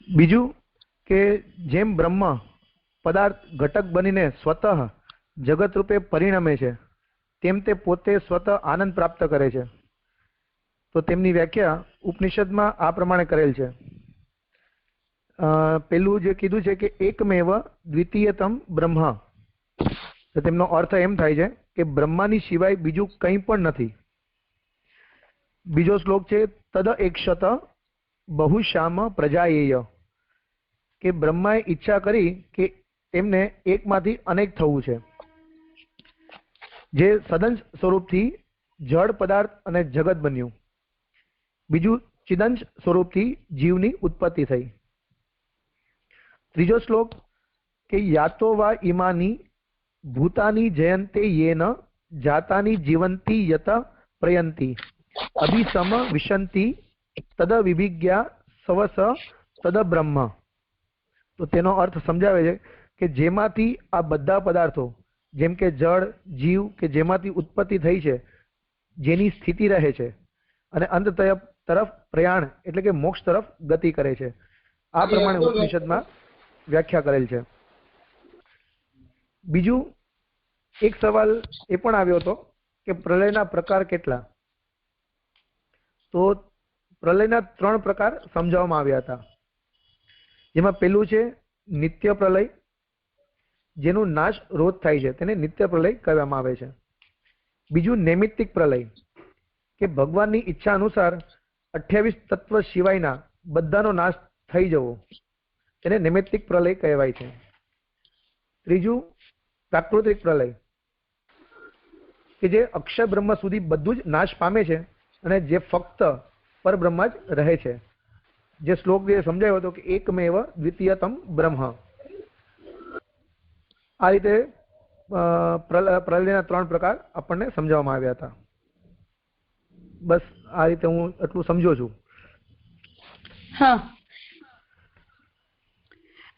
बीजू के जेम ब्रह्म पदार्थ घटक बनीने स्वतः जगत रूपे परिणमे छे तेम ते पोते स्वतः आनंद प्राप्त करे छे। तो तेमनी व्याख्या उपनिषद में आ प्रमाणे करेल छे। पेलू जे कीधुं छे के एकमेव द्वितीयतम ब्रह्म, तो तेमनो अर्थ एम थाय छे के ब्रह्मानी सिवाय बीजू कंई पण नथी। बीजो श्लोक छे तद एकशत बहुश्याम प्रजाएय, के ब्रह्माए ઈચ્છા કરી કે એમને એકમાંથી અનેક થવું છે, જે સદંશ સ્વરૂપથી જળ પદાર્થ અને જગત બન્યું। બીજું ચિદંશ સ્વરૂપથી જીવની ઉત્પત્તિ થઈ। ત્રીજો શ્લોક કે યાતો વા ઈમાની ભૂતાની જયંતે યેન જાતાની જીવંતી યત પ્રયંતી અભિસમ વિશંતિ તદ વિભિજ્ઞા સવસ તદ બ્રહ્મ। तो तेनो अर्थ समझावे छे के जेमांथी आ बधा पदार्थों जेम के जड़ जीव के जेमांथी उत्पत्ति थई छे, जेनी स्थिति रहे छे अने अंत तरफ प्रयाण एटले के मोक्ष तरफ गति करे छे। आ प्रमाणे उपनिषद में व्याख्या करेल छे। बीजू एक सवाल ए पण आव्यो हतो के प्रलयना प्रकार केटला। तो प्रलयना 3 प्रकार समजाववामां आव्या हता, जेमां पहेलुं छे नित्य प्रलय, जेनो नाश रोज थाय छे तेने नित्य प्रलय कहेवामां आवे छे। बीजું नैमित्तिक प्रलय के भगवाननी इच्छा अनुसार 28 तत्व सिवायना बधानो नाश थई जवो तेने नैमित्तिक प्रलय कहेवाय छे। त्रीजું प्राकृतिक प्रलय के जे अक्षर ब्रह्म सुधी बधुं ज नाश पामे छे अने जे फक्त परब्रह्म ज रहे छे। जे श्लोक जे समझायो हतो कि एकमेव द्वितीयतम ब्रह्म, आ रीते प्रलयना 3 प्रकार आपने समझाववामां आव्या हता। बस आ रीते हूँ एटलुं समझो छुं। हाँ,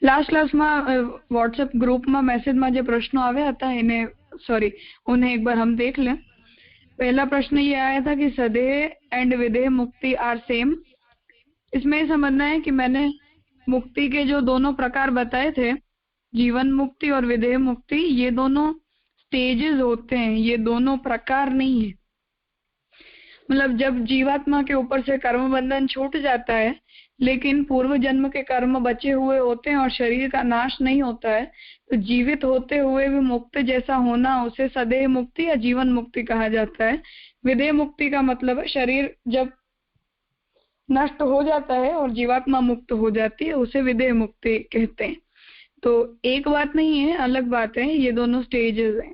लास्ट में व्हाट्सएप ग्रुप में मैसेज में जो प्रश्नों आया था इन्हें सॉरी उन्हें एक बार हम देख लें। पहला प्रश्न ये आया था कि सदेह एंड विदेह मुक्ति आर सेम। इसमें समझना है कि मैंने मुक्ति के जो दोनों प्रकार बताए थे, जीवन मुक्ति और विदेह मुक्ति, ये दोनों स्टेजेस होते हैं, ये दोनों प्रकार नहीं है। मतलब जब जीवात्मा के ऊपर से कर्म बंधन छूट जाता है लेकिन पूर्व जन्म के कर्म बचे हुए होते हैं और शरीर का नाश नहीं होता है, तो जीवित होते हुए भी मुक्त जैसा होना उसे सदेह मुक्ति या जीवन मुक्ति कहा जाता है। विदेह मुक्ति का मतलब है शरीर जब नष्ट हो जाता है और जीवात्मा मुक्त हो जाती है, उसे विदेह मुक्ति कहते हैं। तो एक बात नहीं है, अलग बात है, ये दोनों स्टेजेस हैं।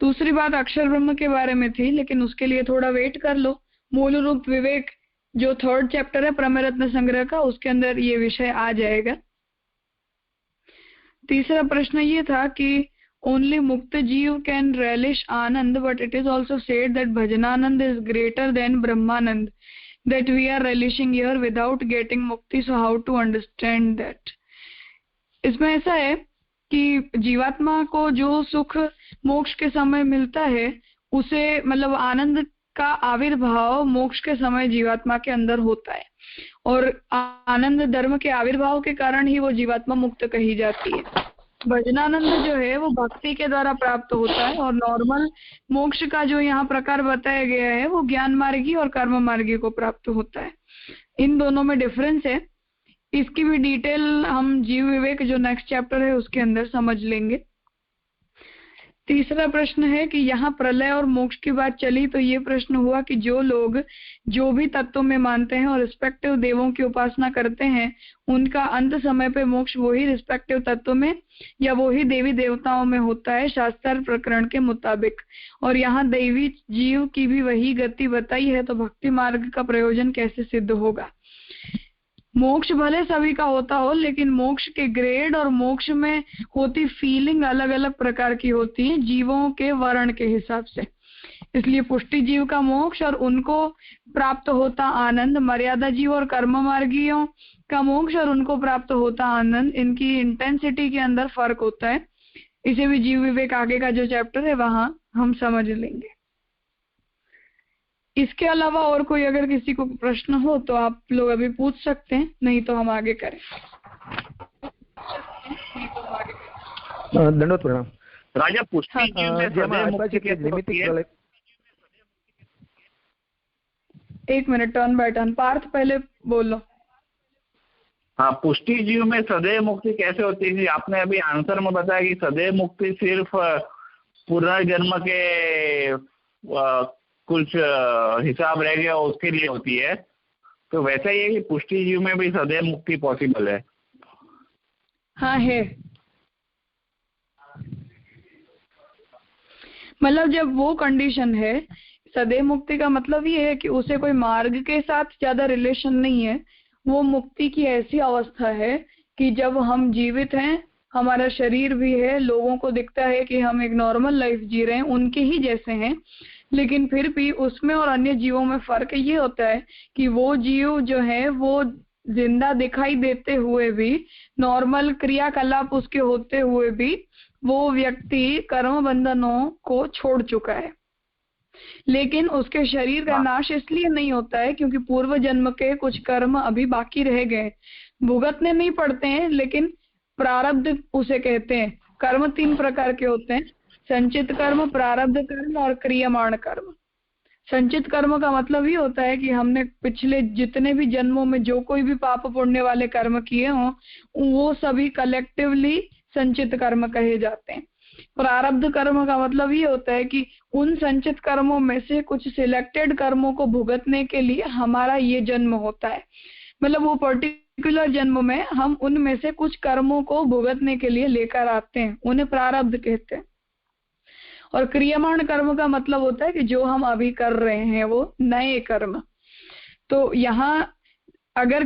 दूसरी बात अक्षर ब्रह्म के बारे में थी, लेकिन उसके लिए थोड़ा वेट कर लो। मूल रूप विवेक जो 3rd चैप्टर है प्रमेय रत्न संग्रह का, उसके अंदर ये विषय आ जाएगा। तीसरा प्रश्न ये था कि only mukta jiva can relish ananda, but it is also said that bhajanananda is greater than brahmananda that we are relishing here without getting mukti. So how to understand that? इसमें ऐसा है कि जीवात्मा को जो सुख मोक्ष के समय मिलता है उसे मतलब आनंद का आविर्भाव मोक्ष के समय जीवात्मा के अंदर होता है, और आनंद धर्म के आविर्भाव के कारण ही वो जीवात्मा मुक्त कही जाती है। भजनानंद जो है वो भक्ति के द्वारा प्राप्त होता है, और नॉर्मल मोक्ष का जो यहाँ प्रकार बताया गया है वो ज्ञान मार्गी और कर्म मार्गी को प्राप्त होता है। इन दोनों में डिफरेंस है। इसकी भी डिटेल हम जीव विवेक जो नेक्स्ट चैप्टर है उसके अंदर समझ लेंगे। तीसरा प्रश्न है कि यहाँ प्रलय और मोक्ष की बात चली, तो ये प्रश्न हुआ कि जो लोग जो भी तत्वों में मानते हैं और रिस्पेक्टिव देवों की उपासना करते हैं, उनका अंत समय पे मोक्ष वही रिस्पेक्टिव तत्व में या वही देवी देवताओं में होता है शास्त्र प्रकरण के मुताबिक। और यहाँ देवी जीव की भी वही गति बताई है, तो भक्ति मार्ग का प्रयोजन कैसे सिद्ध होगा। मोक्ष भले सभी का होता हो, लेकिन मोक्ष के ग्रेड और मोक्ष में होती फीलिंग अलग अलग प्रकार की होती है जीवों के वर्ण के हिसाब से। इसलिए पुष्टि जीव का मोक्ष और उनको प्राप्त होता आनंद, मर्यादा जीव और कर्म मार्गियों का मोक्ष और उनको प्राप्त होता आनंद, इनकी इंटेंसिटी के अंदर फर्क होता है। इसे भी जीव विवेक आगे का जो चैप्टर है वहां हम समझ लेंगे। इसके अलावा और कोई अगर किसी को प्रश्न हो तो आप लोग अभी पूछ सकते हैं, नहीं तो हम आगे करें। दंडोत प्रणाम राजा। पुष्टि जीव में सदैव मुक्ति कैसे होती है? एक minute, turn by turn. Parth पहले बोलो। हाँ, पुष्टि जीव में सदैव मुक्ति कैसे होती है? आपने अभी आंसर में बताया कि सदैव मुक्ति सिर्फ पुनर्जन्म के कुछ हिसाब रह गया उसके लिए होती है, तो वैसा ही है कि पुष्टि जीव में भी सदैव मुक्ति पॉसिबल है? हाँ है। मतलब जब वो कंडीशन है, सदैव मुक्ति का मतलब ये है कि उसे कोई मार्ग के साथ ज्यादा रिलेशन नहीं है। वो मुक्ति की ऐसी अवस्था है कि जब हम जीवित हैं, हमारा शरीर भी है, लोगों को दिखता है कि हम एक नॉर्मल लाइफ जी रहे हैं, उनके ही जैसे हैं, लेकिन फिर भी उसमें और अन्य जीवों में फर्क ये होता है कि वो जीव जो है वो जिंदा दिखाई देते हुए भी, नॉर्मल क्रियाकलाप उसके होते हुए भी, वो व्यक्ति कर्म बंधनों को छोड़ चुका है। लेकिन उसके शरीर का नाश इसलिए नहीं होता है क्योंकि पूर्व जन्म के कुछ कर्म अभी बाकी रह गए, भुगतने नहीं पड़ते हैं, लेकिन प्रारब्ध उसे कहते हैं। कर्म 3 प्रकार के होते हैं, संचित कर्म, प्रारब्ध कर्म और क्रियमाण कर्म। संचित कर्म का मतलब ये होता है कि हमने पिछले जितने भी जन्मों में जो कोई भी पाप पुण्य वाले कर्म किए हों, वो सभी कलेक्टिवली संचित कर्म कहे जाते हैं। प्रारब्ध कर्म का मतलब ये होता है कि उन संचित कर्मों में से कुछ सिलेक्टेड कर्मों को भुगतने के लिए हमारा ये जन्म होता है। मतलब वो पर्टिकुलर जन्म में हम उनमें से कुछ कर्मों को भुगतने के लिए लेकर आते हैं, उन्हें प्रारब्ध कहते हैं। और क्रियमाण कर्म का मतलब होता है कि जो हम अभी कर रहे हैं वो नए कर्म। तो यहाँ अगर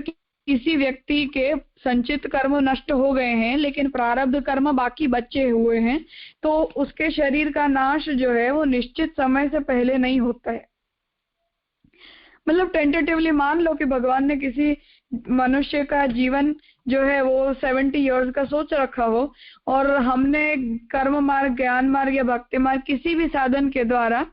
किसी व्यक्ति के संचित कर्म नष्ट हो गए हैं लेकिन प्रारब्ध कर्म बाकी बचे हुए हैं, तो उसके शरीर का नाश जो है वो निश्चित समय से पहले नहीं होता है। मतलब टेंटेटिवली मान लो कि भगवान ने किसी मनुष्य का जीवन जो है वो 70 इयर्स का सोच रखा हो, और हमने कर्म मार्ग, ज्ञान मार्ग या भक्ति मार्ग किसी भी साधन के द्वारा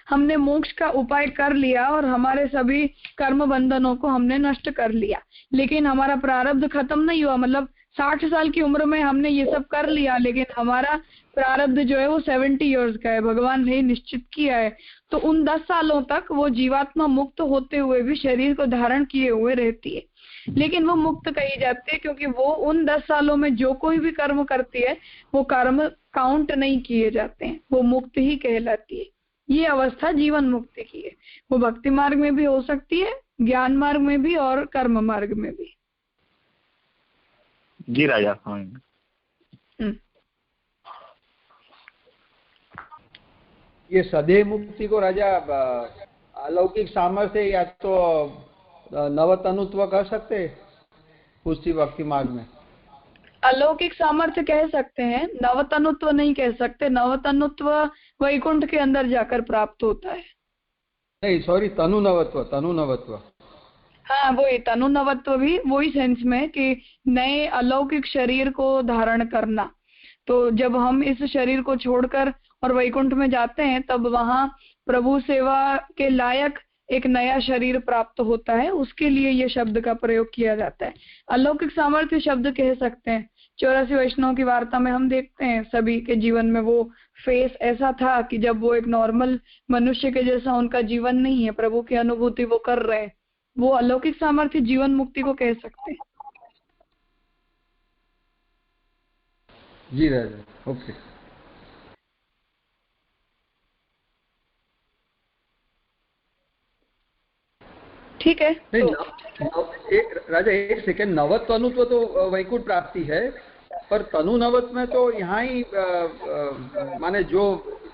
हमने मोक्ष का उपाय कर लिया और हमारे सभी कर्म बंधनों को हमने नष्ट कर लिया, लेकिन हमारा प्रारब्ध खत्म नहीं हुआ। मतलब 60 साल की उम्र में हमने ये सब कर लिया, लेकिन हमारा प्रारब्ध जो है वो 70 इयर्स का है, भगवान ने निश्चित किया है। तो उन 10 सालों तक वो जीवात्मा मुक्त होते हुए भी शरीर को धारण किए हुए रहती है, लेकिन वो मुक्त कही जाती है क्योंकि वो उन 10 सालों में जो कोई भी कर्म करती है वो कर्म काउंट नहीं किए जाते हैं, वो मुक्त ही कहलाती है। ये अवस्था जीवन मुक्ति की है। वो भक्ति मार्ग में भी हो सकती है, ज्ञान मार्ग में भी और कर्म मार्ग में भी। जी राजा। ये सदैव मुक्ति को राजा अलौकिक सामर्थ्य या तो नवतनुत्व कह सकते पुष्टि भक्ति मार्ग में? अलौकिक सामर्थ्य कह सकते हैं, नवतनुत्व नहीं कह सकते। नवतनुत्व वैकुंठ के अंदर जाकर प्राप्त होता है। नहीं सॉरी, तनुनवत्व। तनुनवत्व, हाँ वही तनुनवत्व भी वही सेंस में कि नए अलौकिक शरीर को धारण करना। तो जब हम इस शरीर को छोड़कर और वैकुंठ में जाते हैं तब वहाँ प्रभु सेवा के लायक एक नया शरीर प्राप्त होता है, उसके लिए ये शब्द का प्रयोग किया जाता है। अलौकिक सामर्थ्य शब्द कह सकते हैं। 84 वैष्णव की वार्ता में हम देखते हैं सभी के जीवन में वो फेस ऐसा था कि जब वो एक नॉर्मल मनुष्य के जैसा उनका जीवन नहीं है, प्रभु की अनुभूति वो कर रहे हैं, वो अलौकिक सामर्थ्य जीवन मुक्ति को कह सकते हैं। जी राजा, ओके। ठीक है। राजा एक सेकेंड, नवत्व अनुत्व तो वैकुंठ प्राप्ति है, पर तनु नवत में तो यहाँ ही माने जो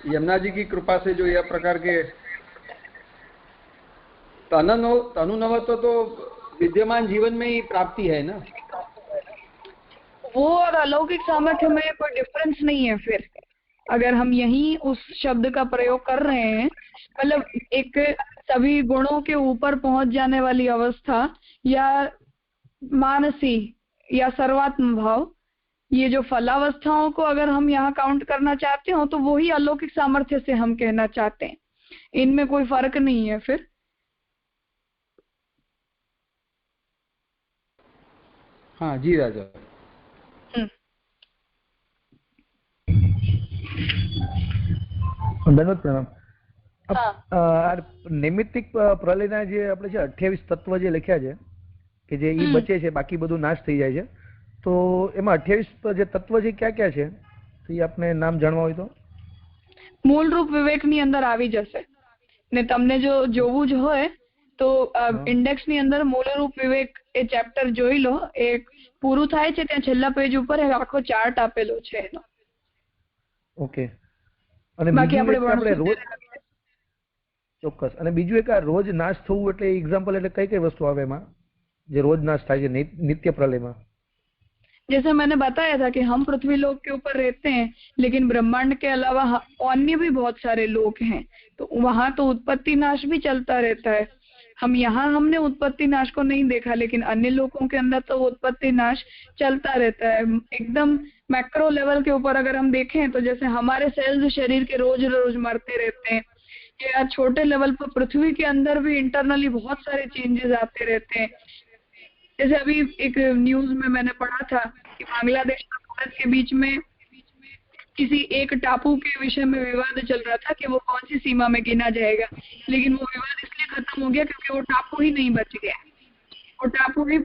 यमुना जी की कृपा से जो यह प्रकार के तनु नवत्व तो विद्यमान जीवन में ही प्राप्ति है ना। वो और अलौकिक सामर्थ्य में कोई डिफरेंस नहीं है। फिर अगर हम यही उस शब्द का प्रयोग कर रहे हैं, मतलब एक सभी गुणों के ऊपर पहुंच जाने वाली अवस्था या मानसी या सर्वात्म भाव, ये जो फलावस्थाओं को अगर हम यहाँ काउंट करना चाहते हो तो वही अलौकिक सामर्थ्य से हम कहना चाहते हैं। इनमें कोई फर्क नहीं है फिर? हाँ जी राजा। ધન્યવાદ પ્રણામ. નૈમિત્તિક પ્રલયના જે આપણે છે 28 તત્વ જે લખ્યા છે કે જે ઈ બચે છે, બાકી બધું નાશ થઈ જાય છે, તો એમાં 28 જે તત્વ છે ક્યાં ક્યાં છે, તો એ આપને નામ જાણવા હોય તો? મૂળરૂપ વિવેકની અંદર આવી જશે ને તમને જો જોવું જ હોય તો ઇન્ડેક્સની અંદર મૂળરૂપ વિવેક એ ચેપ્ટર જોઈ લો. એ પૂરું થાય છે ત્યાં છેલ્લા પેજ ઉપર આખો ચાર્ટ આપેલો છે એનો. ઓકે. અને બાકી આપણે રોજ ચોક્કસ. અને બીજું એક આ રોજ નાશ થવું એટલે એક્ઝામ્પલ એટલે કઈ કઈ વસ્તુ આવે એમાં જે રોજ नाश થાય છે नित्य प्रलय में? जैसे मैंने बताया था कि हम पृथ्वी लोक के ऊपर रहते हैं, लेकिन ब्रह्मांड के अलावा अन्य भी बहुत सारे लोक हैं, तो वहां तो उत्पत्ति नाश भी चलता रहता है. हमने उत्पत्ति नाश को नहीं देखा, लेकिन अन्य लोकों के अंदर तो उत्पत्ति नाश चलता रहता है. एकदम मैक्रो लेवल के ऊपर अगर हम देखें तो जैसे हमारे सेल्स शरीर के रोज रोज मरते रहते हैं, या छोटे लेवल पर पृथ्वी के अंदर भी इंटरनली बहुत सारे चेंजेस आते रहते हैं. जैसे अभी एक न्यूज में मैंने पढ़ा था कि बांग्लादेश और भारत के बीच में किसी एक टापू के विषय में विवाद चल रहा था कि वो कौन सी सीमा में गिना जाएगा, लेकिन वो विवाद इसलिए खत्म हो गया क्योंकि वो टापू ही नहीं बच गया, वो टापू ही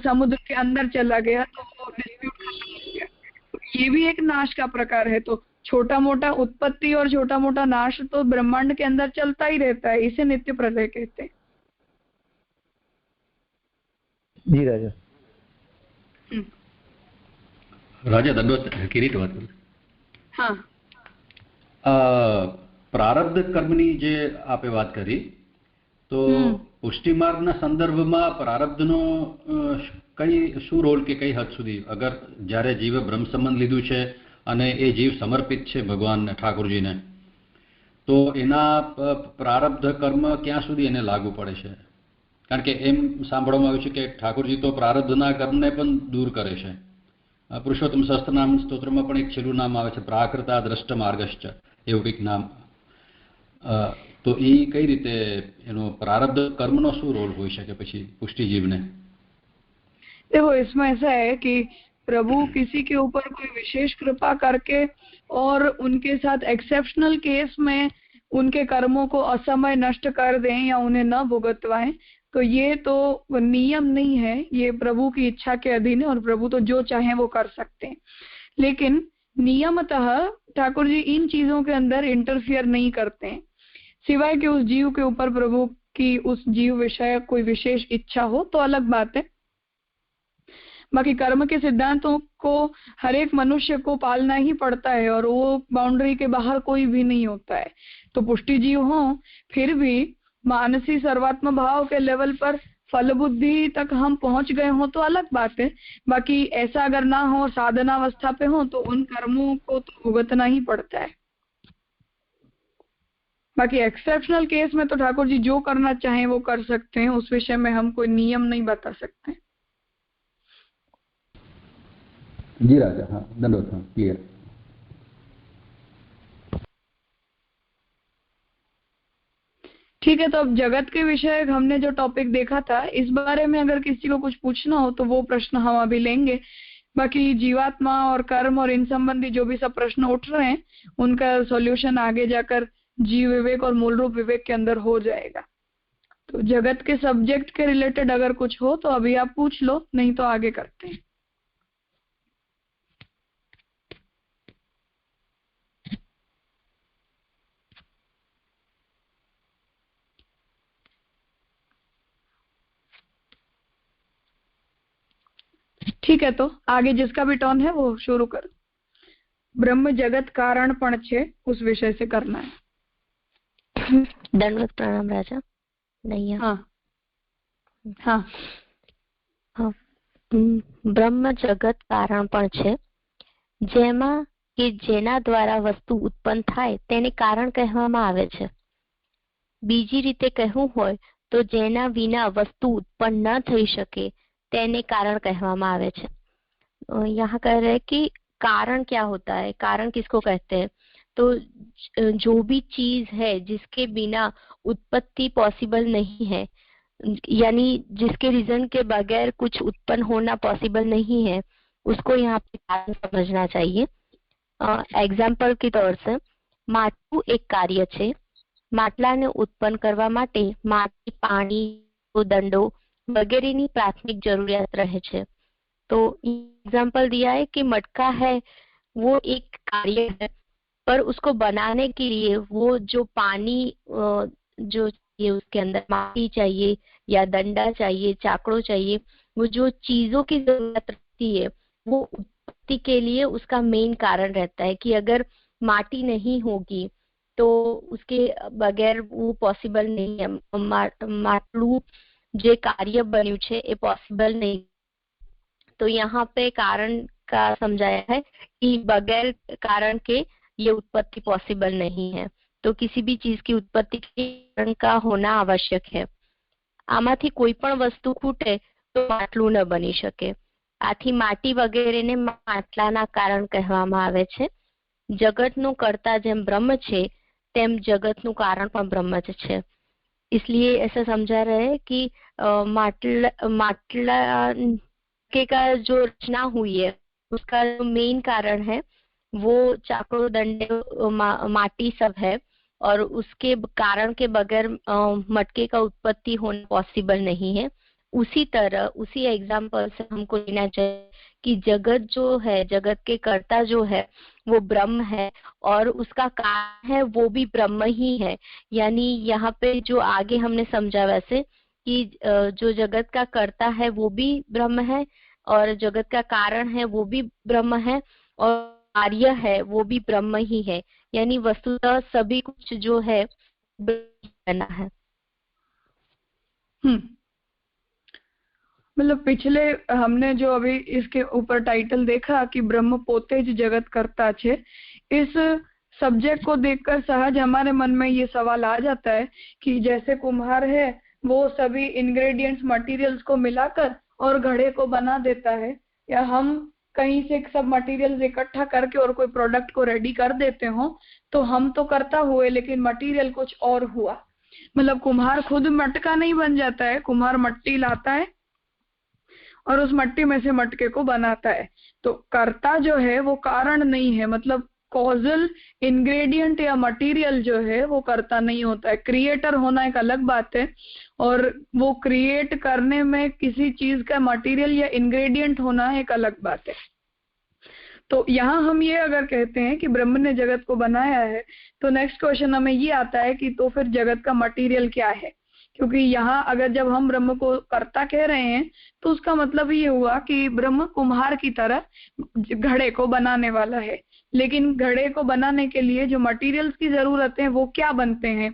समुद्र के अंदर चला गया, तो वो डिस्प्यूट खत्म हो गया. तो ये भी एक नाश का प्रकार है. तो छोटा मोटा उत्पत्ति और छोटा मोटा नाश तो ब्रह्मांड के अंदर चलता ही रहता है, इसे नित्य प्रलय कहते हैं. जी राजा. राजा दंडवत किरीट વાત કરું. હા. પ્રારબ્ધ કર્મની જે આપે વાત કરી તો પુષ્ટિ માર્ગના સંદર્ભમાં પ્રારબ્ધનો કઈ શું રોલ કે કઈ હદ સુધી, અગર જ્યારે જીવે બ્રહ્મ સંબંધ લીધું છે અને એ જીવ સમર્પિત છે ભગવાન ઠાકોરજીને, તો એના પ્રારબ્ધ કર્મ ક્યાં સુધી એને લાગુ પડે છે? કારણ કે એમ સાંભળવામાં આવ્યું છે કે ઠાકોરજી તો પ્રારબ્ધના કર્મને પણ દૂર કરે છે. પુરુષોત્તમ સહસ્ત્રનામ સ્તોત્રમાં પણ એક છેલ્લું નામ આવે છે, પ્રાકૃતા દ્રષ્ટ માર્ગશ્ચ, એવું કંઈક નામ. તો એ કઈ રીતે એનો પ્રારબ્ધ કર્મનો શું રોલ હોઈ શકે પછી પુષ્ટિજીવને? देखो, इसमें ऐसा है कि प्रभु किसी के ऊपर कोई विशेष कृपा करके और उनके साथ एक्सेप्शनल केस में उनके कर्मों को असमय नष्ट कर दें या उन्हें न भुगतवाएं, तो ये तो नियम नहीं है, ये प्रभु की इच्छा के अधीन है और प्रभु तो जो चाहे वो कर सकते हैं. लेकिन नियमतः ठाकुर जी इन चीजों के अंदर इंटरफियर नहीं करते हैं, सिवाय कि उस जीव के ऊपर प्रभु की उस जीव विषय कोई विशेष इच्छा हो तो अलग बात है. बाकी कर्म के सिद्धांतों को हर एक मनुष्य को पालना ही पड़ता है और वो बाउंड्री के बाहर कोई भी नहीं होता है. तो पुष्टि जीव हो फिर भी मानसी सर्वात्म भाव के लेवल पर फल बुद्धि तक हम पहुंच गए हो तो अलग बात है. बाकी ऐसा अगर ना हो, साधनावस्था पे हो, तो उन कर्मों को तो भुगतना ही पड़ता है. बाकी एक्सेप्शनल केस में तो ठाकुर जी जो करना चाहें वो कर सकते हैं, उस विषय में हम कोई नियम नहीं बता सकते. जी राजा. हाँ, दंडवत. हाँ, क्लियर. ठीक है. तो अब जगत के विषय हमने जो टॉपिक देखा था, इस बारे में अगर किसी को कुछ पूछना हो तो वो प्रश्न हम अभी लेंगे. बाकी जीवात्मा और कर्म और इन संबंधी जो भी सब प्रश्न उठ रहे हैं उनका सॉल्यूशन आगे जाकर जीव विवेक और मूल रूप विवेक के अंदर हो जाएगा. तो जगत के सब्जेक्ट के रिलेटेड अगर कुछ हो तो अभी आप पूछ लो, नहीं तो आगे करते हैं. ठीक है, तो आगे जिसका भी टर्न है वो शुरू कर. ब्रह्म जगत कारण पण छे, उस विषय से करना है. दंडवत प्रणाम राजा. नहीं. हाँ हाँ. हाँ. ब्रह्म जगत कारण पण छे, जेमा કે જેના દ્વારા વસ્તુ ઉત્પન્ન થાય તેને કારણ કહેવામાં આવે છે. બીજી રીતે કહેવું હોય તો જેના વિના વસ્તુ ઉત્પન્ન ન થઈ શકે તેને कारण कहवामा आवे छे. यहाँ कह रहे हैं कि कारण क्या होता है, कारण किसको कहते हैं? तो जो भी चीज है जिसके बिना उत्पत्ति पॉसिबल नहीं है, यानी जिसके रीजन के बगैर कुछ उत्पन्न होना पॉसिबल नहीं है, उसको यहाँ पे कारण समझना चाहिए। એક્ઝામ્પલ के तौर से માટલું એક કાર્ય છે। માટલાને ઉત્પન્ન કરવા માટે માટી, પાણી, દંડો વગેરેની प्राथमिक जरूरियात रहे છે। तो एग्जाम्पल दिया है कि मटका है वो एक कार्य है, पर उसको बनाने के लिए वो जो पानी जो चाहिए, उसके अंदर माटी चाहिए या डंडा चाहिए, चाकड़ो चाहिए, वो जो चीजों की जरूरत रहती है वो उत्पत्ति के लिए उसका मेन कारण रहता है कि अगर माटी नहीं होगी तो उसके बगैर वो पॉसिबल नहीं है। માટલું જે कार्य बन्यु छे ए पॉसिबल नहीं। तो यहाँ पे कारण का समझाया है कि बगैर कारण के ये उत्पत्ति पॉसिबल नहीं है। तो किसी भी चीज की उत्पत्ति के कारण का होना आवश्यक है। आमाथी कोई पण वस्तु खूटे तो માટલું न बनी शके। आथी माटी वगैरेने માટલાના कारण કહેવામાં આવે છે। जगतનું कर्ता जेम ब्रह्म छे तेम जगतનું कारण पण ब्रह्म ज छे। इसलिए ऐसा समझा रहे हैं कि માટલા के का जो रचना हुई है उसका जो मेन कारण है वो चाकड़ो, डंडे, माटी सब है, और उसके कारण के बगैर मटके का उत्पत्ति होना पॉसिबल नहीं है। उसी तरह उसी एग्जाम्पल से हमको लेना चाहिए कि जगत जो है, जगत के कर्ता जो है वो ब्रह्म है और उसका कारण है वो भी ब्रह्म ही है। यानी यहाँ पे जो आगे हमने समझा वैसे कि जो जगत का कर्ता है वो भी ब्रह्म है और जगत का कारण है वो भी ब्रह्म है और कार्य है वो भी ब्रह्म ही है। यानी वस्तुतः सभी कुछ जो है ब्रह्म है। मतलब पिछले हमने जो अभी इसके ऊपर टाइटल देखा कि ब्रह्म पोते ज जगत करता छे, इस सब्जेक्ट को देखकर सहज हमारे मन में ये सवाल आ जाता है कि जैसे कुम्हार है वो सभी इंग्रेडिएंट्स, मटेरियल्स को मिलाकर और घड़े को बना देता है, या हम कहीं से सब मटेरियल्स इकट्ठा करके और कोई प्रोडक्ट को रेडी कर देते हो, तो हम तो करता हुए लेकिन मटेरियल कुछ और हुआ। मतलब कुम्हार खुद मटका नहीं बन जाता है, कुम्हार मट्टी लाता है और उस मट्टी में से मटके को बनाता है। तो कर्ता जो है वो कारण नहीं है, मतलब कॉजल इंग्रेडिएंट या मटेरियल जो है वो कर्ता नहीं होता है। क्रिएटर होना एक अलग बात है, और वो क्रिएट करने में किसी चीज का मटेरियल या इंग्रेडिएंट होना एक अलग बात है। तो यहाँ हम ये अगर कहते हैं कि ब्रह्म ने जगत को बनाया है, तो नेक्स्ट क्वेश्चन हमें ये आता है कि तो फिर जगत का मटेरियल क्या है? क्योंकि यहाँ अगर जब हम ब्रह्म को कर्ता कह रहे हैं तो उसका मतलब ये हुआ कि ब्रह्म कुम्हार की तरह घड़े को बनाने वाला है, लेकिन घड़े को बनाने के लिए जो मटेरियल्स की जरूरत है वो क्या बनते हैं?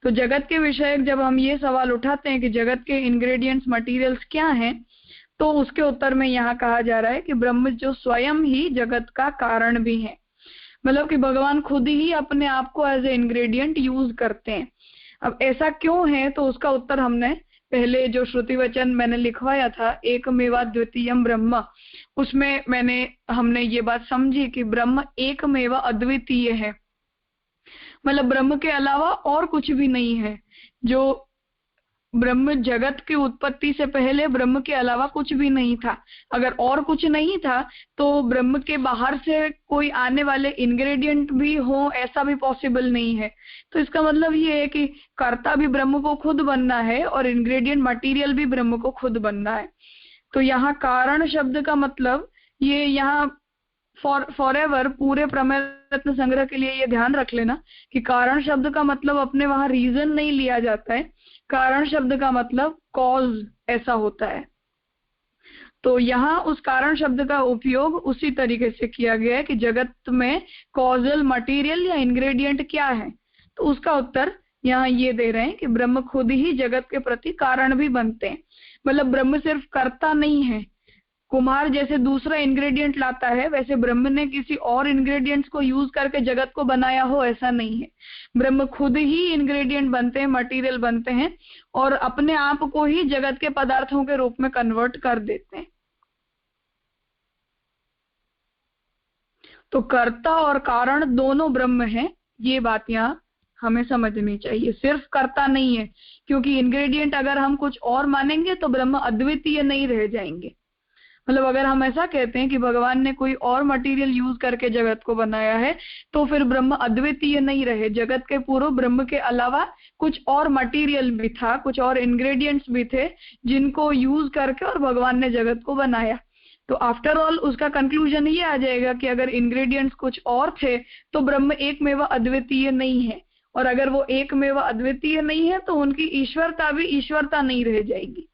तो जगत के विषय जब हम ये सवाल उठाते हैं कि जगत के इंग्रेडिएंट्स, मटेरियल्स क्या हैं, तो उसके उत्तर में यहाँ कहा जा रहा है कि ब्रह्म जो स्वयं ही जगत का कारण भी है। मतलब कि भगवान खुद ही अपने आप को एज ए इंग्रेडिएंट यूज करते हैं। अब ऐसा क्यों है, तो उसका उत्तर हमने पहले जो श्रुति वचन मैंने लिखवाया था, एकमेवा द्वितीयम ब्रह्म, उसमें हमने ये बात समझी कि ब्रह्म एकमेवा अद्वितीय है। मतलब ब्रह्म के अलावा और कुछ भी नहीं है। जो ब्रह्म जगत की उत्पत्ति से पहले ब्रह्म के अलावा कुछ भी नहीं था। अगर और कुछ नहीं था तो ब्रह्म के बाहर से कोई आने वाले इंग्रेडिएंट भी हो, ऐसा भी पॉसिबल नहीं है। तो इसका मतलब ये है कि कर्ता भी ब्रह्म को खुद बनना है और इंग्रेडिएंट, मटेरियल भी ब्रह्म को खुद बनना है। तो यहाँ कारण शब्द का मतलब ये यहाँ फॉरएवर पूरे प्रमेय रत्न संग्रह के लिए ये ध्यान रख लेना कि कारण शब्द का मतलब अपने वहां रीजन नहीं लिया जाता है। कारण शब्द का मतलब कॉज ऐसा होता है। तो यहाँ उस कारण शब्द का उपयोग उसी तरीके से किया गया है कि जगत में कॉजल मटेरियल या इंग्रेडिएंट क्या है। तो उसका उत्तर यहाँ ये दे रहे हैं कि ब्रह्म खुद ही जगत के प्रति कारण भी बनते हैं। मतलब ब्रह्म सिर्फ कर्ता नहीं है। कुम्हार जैसे दूसरा इंग्रेडिएंट लाता है, वैसे ब्रह्म ने किसी और इंग्रेडिएंट्स को यूज करके जगत को बनाया हो, ऐसा नहीं है। ब्रह्म खुद ही इंग्रेडिएंट बनते हैं, मटेरियल बनते हैं और अपने आप को ही जगत के पदार्थों के रूप में कन्वर्ट कर देते हैं। तो कर्ता और कारण दोनों ब्रह्म है, ये बात यहाँ हमें समझनी चाहिए। सिर्फ कर्ता नहीं है, क्योंकि इंग्रेडिएंट अगर हम कुछ और मानेंगे तो ब्रह्म अद्वितीय नहीं रह जाएंगे। मतलब अगर हम ऐसा कहते हैं कि भगवान ने कोई और मटेरियल यूज करके जगत को बनाया है, तो फिर ब्रह्म अद्वितीय नहीं रहे। जगत के पूर्व ब्रह्म के अलावा कुछ और मटेरियल भी था, कुछ और इंग्रेडिएंट्स भी थे जिनको यूज करके और भगवान ने जगत को बनाया। तो आफ्टर ऑल उसका कंक्लूजन ये आ जाएगा कि अगर इंग्रेडिएंट्स कुछ और थे तो ब्रह्म एकमेव अद्वितीय नहीं है, और अगर वो एकमेव अद्वितीय नहीं है तो उनकी ईश्वरता भी ईश्वरता नहीं रह जाएगी।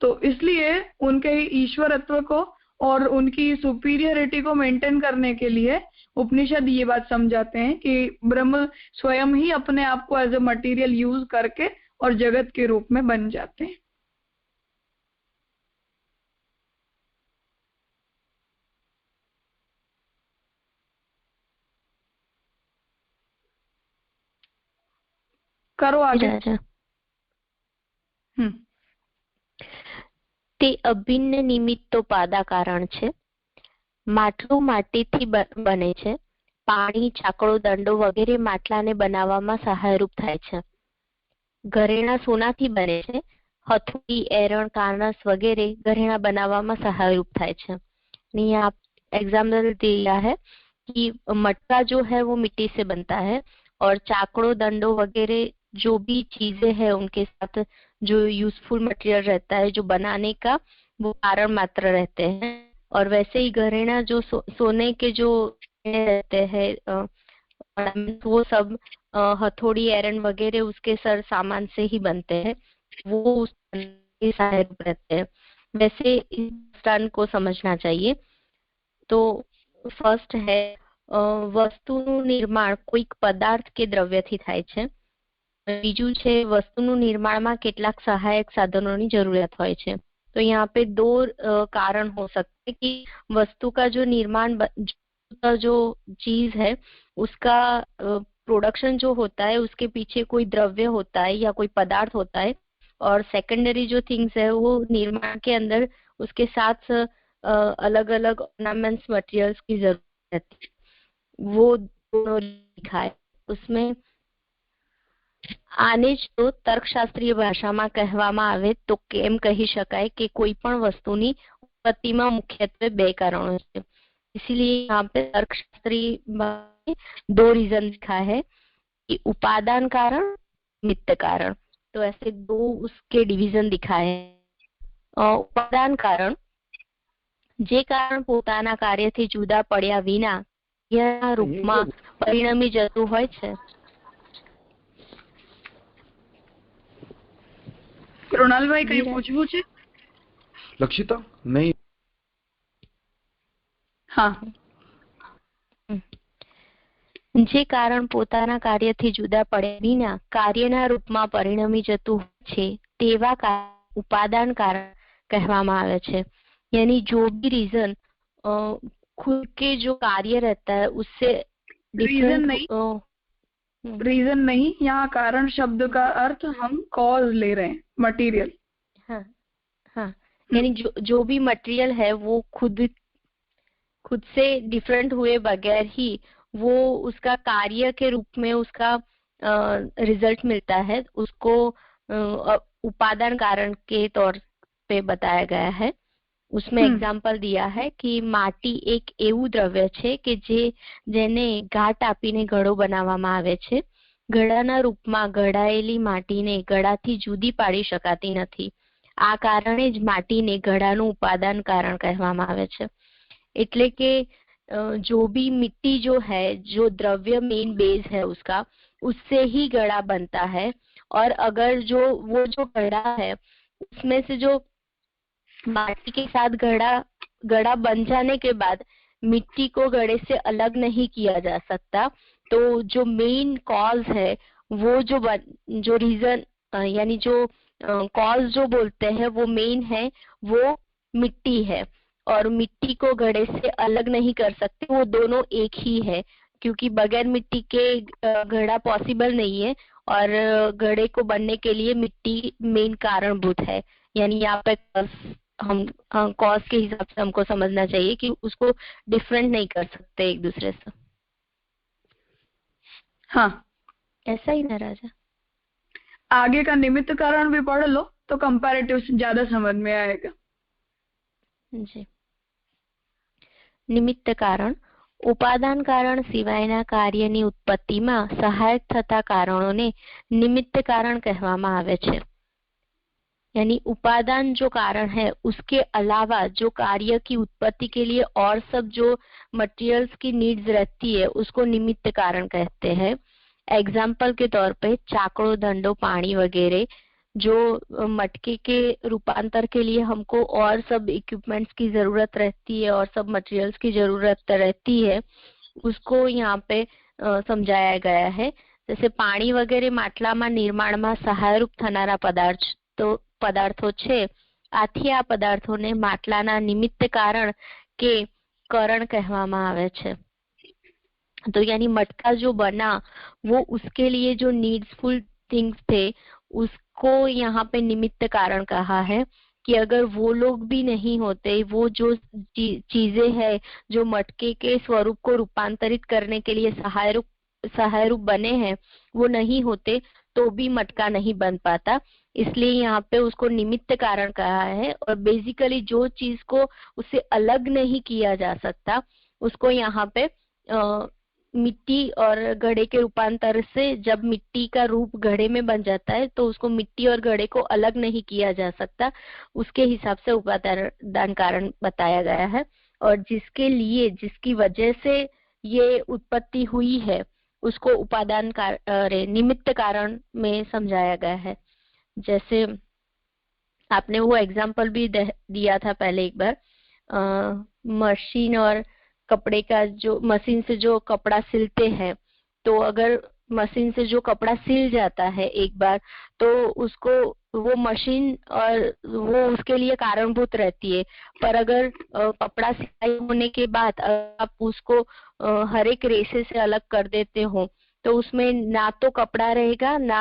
तो इसलिए उनके ईश्वरत्व को और उनकी सुपीरियरिटी को मेंटेन करने के लिए उपनिषद ये बात समझाते हैं कि ब्रह्म स्वयं ही अपने आप को एज ए मटेरियल यूज करके और जगत के रूप में बन जाते हैं। करो आगे। તે અભિન્ન નિમિત્તોપાદા કારણ છે. માટલું માટીથી બને છે. પાણી, છાકડો, દંડો વગેરે માટલાને બનાવવામાં સહાયરૂપ થાય છે. ઘરેણા સોનાથી બને છે. હથોડી, એરણ, કાનસ વગેરે ઘરેણા બનાવવામાં સહાયરૂપ થાય છે. यहाँ एग्जाम्पल दिया है कि मटका जो है वो मिट्टी से बनता है, और चाकड़ो, दंडो वगैरह जो भी चीजें हैं उनके साथ जो यूजफुल मटेरियल रहता है, जो बनाने का, वो कारण मात्र रहते हैं। और वैसे ही घरेणा जो सोने के जो रहते हैं, वो सब हथौड़ी, एरन वगैरह उसके सर सामान से ही बनते हैं, वो उसके सहायक रहते हैं। वैसे इस स्थान को समझना चाहिए। तो फर्स्ट है વસ્તુનું નિર્માણ કોઈક પદાર્થ કે દ્રવ્યથી થાય છે. બીજું છે વસ્તુનું નિર્માણમાં કેટલાક સહાયક સાધનોની જરૂરિયાત હોય છે. तो यहाँ पे दो कारण हो सकते हैं कि वस्तु का जो निर्माण, जो चीज है उसका प्रोडक्शन जो होता है उसके पीछे कोई द्रव्य होता है या कोई पदार्थ होता है, और सेकेंडरी जो थिंग्स है वो निर्माण के अंदर उसके साथ अलग अलग ऑर्नामेंट्स, मटेरियल्स की जरूरत रहती है। वो दोनों लिखा है उसमें। આને જ તો તર્કશાસ્ત્રીય ભાષામાં કહેવામાં આવે તો કેમ કહી શકાય કે કોઈ પણ વસ્તુની ઉત્પત્તિમાં મુખ્યત્વે બે કારણો છે। इसीलिए यहाँ पे तर्कशास्त्री में दो रीजन लिखा है कि उपादान कारण, निमित्त कारण। तो ऐसे दो उसके डिवीजन दिखा है। उपादान कारण જે કારણ પોતાના કાર્યથી જુદા પડ્યા વિના રૂપમાં પરિણમી જતું હોય છે। કૃણાલભાઈ કઈ પૂછવું છે? લક્ષિતા નહીં? હા, જે કારણ પોતાના કાર્યથી જુદા પડ્યા વિના કાર્યના રૂપમાં પરિણમી જતું છે તેવા ઉપાદાન કારણ કહેવામાં આવે છે। यानी जो भी रीजन खुद के जो कार्य रहता है उससे रीजन नहीं, यहाँ कारण शब्द का अर्थ हम कॉज ले रहे हैं, मटेरियल। हाँ हाँ, यानी जो भी मटेरियल है वो खुद से डिफरेंट हुए बगैर ही वो उसका कार्य के रूप में उसका रिजल्ट मिलता है, उसको उपादान कारण के तौर पे बताया गया है। उसमें एग्जाम्पल दिया है कि माटी एक એવું દ્રવ્ય છે કે જેને ઘાટ આપીને ઘડો બનાવવામાં આવે છે। ઘડાના રૂપમાં ઘડાયેલી માટીને ઘડાથી જુદી પાડી શકાતી નથી। આ કારણે જ માટીને ઘડાનું ઉપાદાન કારણ કહેવામાં આવે છે। એટલે કે जो भी मिट्टी जो है, जो द्रव्य मेन बेस है उसका, उससे ही घड़ा बनता है। और अगर वो जो घड़ा है उसमें से जो माटी के साथ घड़ा बन जाने के बाद मिट्टी को घड़े से अलग नहीं किया जा सकता। तो जो मेन कॉज है वो जो रीजन यानी जो कॉज जो बोलते हैं वो मेन है, वो मिट्टी है। और मिट्टी को घड़े से अलग नहीं कर सकते, वो दोनों एक ही है, क्योंकि बगैर मिट्टी के घड़ा पॉसिबल नहीं है। और घड़े को बनने के लिए मिट्टी मेन कारणभूत है। यानी यहाँ पे हम कॉज के हिसाब से हमको समझना चाहिए कि उसको डिफरेंट नहीं कर सकते एक दूसरे से। हाँ, ऐसा ही ना राजा? आगे का निमित्त कारण भी पढ़ लो तो कंपैरेटिव ज्यादा समझ में आएगा। जी। નિમિત્ત કારણ ઉપાદાન કારણ સિવાયના કાર્યની ઉત્પત્તિમાં સહાયક થતા કારણોને નિમિત્ત કારણ કહેવામાં આવે છે। यानी उपादान जो कारण है उसके अलावा जो कार्य की उत्पत्ति के लिए और सब जो मटेरियल्स की नीड्स रहती है उसको निमित्त कारण कहते हैं। एग्जाम्पल के तौर पे चाकड़ो, दंडो, पानी वगैरह जो मटके के रूपांतर के लिए हमको और सब इक्विपमेंट्स की जरूरत रहती है और सब मटेरियल्स की जरूरत रहती है, उसको यहाँ पे समझाया गया है। जैसे पानी वगैरह માટલામાં નિર્માણમાં સહાયરૂપ થનારા પદાર્થો છે, આથી આ પદાर्थोને માટલાના નિમિત્ત કારણ કે કરણ કહેવામાં આવે છે। तो यानी मटका जो बना वो उसके लिए जो नीड्सफुल थिंग्स थे उसको यहाँ पे निमित्त कारण कहा है कि अगर वो लोग भी नहीं होते, वो जो चीजें हैं जो मटके के स्वरूप को रूपांतरित करने के लिए सहायरूप बने हैं, वो नहीं होते तो भी मटका नहीं बन पाता, इसलिए यहाँ पे उसको निमित्त कारण कहा है। और बेसिकली जो चीज को उससे अलग नहीं किया जा सकता उसको यहाँ पे मिट्टी और घड़े के रूपांतर से जब मिट्टी का रूप घड़े में बन जाता है तो उसको मिट्टी और घड़े को अलग नहीं किया जा सकता, उसके हिसाब से उपादान कारण बताया गया है। और जिसके लिए, जिसकी वजह से ये उत्पत्ति हुई है उसको उपादान निमित्त कारण में समझाया गया है। जैसे आपने वो एग्जाम्पल भी दिया था पहले एक बार, मशीन और कपड़े का, जो मशीन से जो कपड़ा सिलते हैं, तो अगर मशीन से जो कपड़ा सिल जाता है एक बार तो उसको वो मशीन और वो उसके लिए कारणभूत रहती है, पर अगर कपड़ा सिलाई होने के बाद आप उसको हर एक रेशे से अलग कर देते हो तो उसमें ना तो कपड़ा रहेगा ना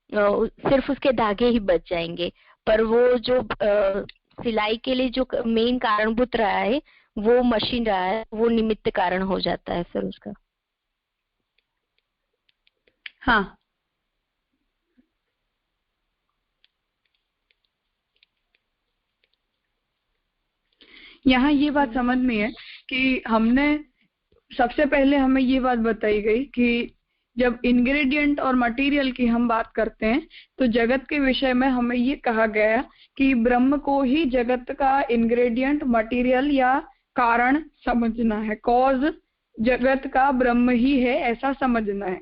सिर्फ उसके धागे ही बच जाएंगे, पर वो जो सिलाई के लिए जो मेन कारणभूत रहा है वो मशीन रहा है, वो निमित्त कारण हो जाता है फिर उसका। हाँ, यहाँ ये बात समझ में है कि हमने सबसे पहले हमें ये बात बताई गई कि जब इंग्रेडिएंट और मटेरियल की हम बात करते हैं तो जगत के विषय में हमें ये कहा गया कि ब्रह्म को ही जगत का इंग्रेडिएंट, मटेरियल या कारण समझना है, कॉज जगत का ब्रह्म ही है ऐसा समझना है।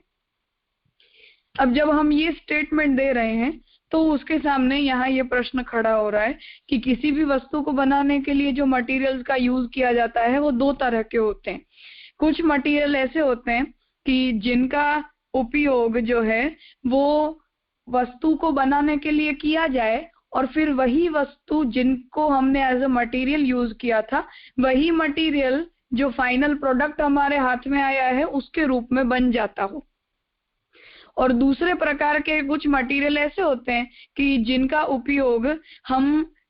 अब जब हम ये स्टेटमेंट दे रहे हैं तो उसके सामने यहाँ ये प्रश्न खड़ा हो रहा है कि किसी भी वस्तु को बनाने के लिए जो मटेरियल्स का यूज किया जाता है वो दो तरह के होते हैं। कुछ मटेरियल ऐसे होते हैं कि जिनका उपयोग जो है वो वस्तु को बनाने के लिए किया जाए और फिर वही वस्तु जिनको हमने एज अ मटेरियल यूज किया था वही मटेरियल जो फाइनल प्रोडक्ट हमारे हाथ में आया है उसके रूप में बन जाता हो। और दूसरे प्रकार के कुछ मटेरियल ऐसे होते हैं कि जिनका उपयोग हम